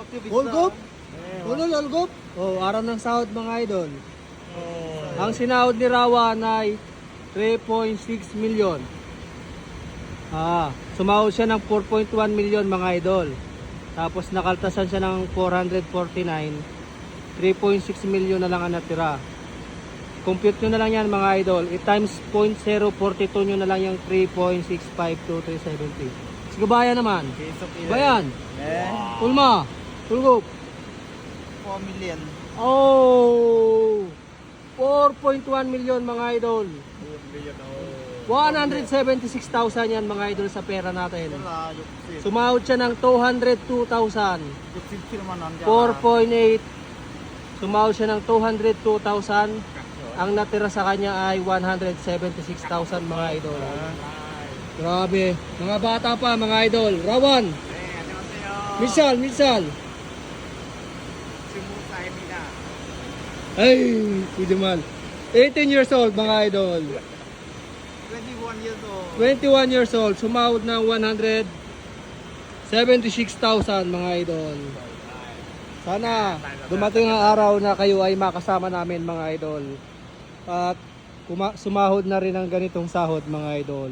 Holgop? Holgop? Oh, araw ng sahod mga idol. Ang sinahod ni Rawan ay 3.6 million. Sumahod siya ng 4.1 million mga idol. Tapos nakaltasan siya ng 449. 3.6 million na lang ang natira. Compute nyo na lang yan mga idol. I-times 0.042 nyo na lang yung 3.652370. Sige bayan naman. Bayan. Ulma. Tulgop. 4 million. Oh. 4.1 million mga idol. 176,000 yan mga idol sa pera natin. Sumahod siya ng 202,000. 4.8. Sumahod siya ng 202,000. Ang natira sa kanya ay 176,000 mga idol. Grabe. Mga bata pa mga idol. Rawan. Misal. Ay, pwede man. 18 years old mga idol. 21 years old. 21 years old. Sumahod ng 176,000 mga idol. Sana dumating ang araw na kayo ay makasama namin mga idol. At sumahod na rin ang ganitong sahod mga idol.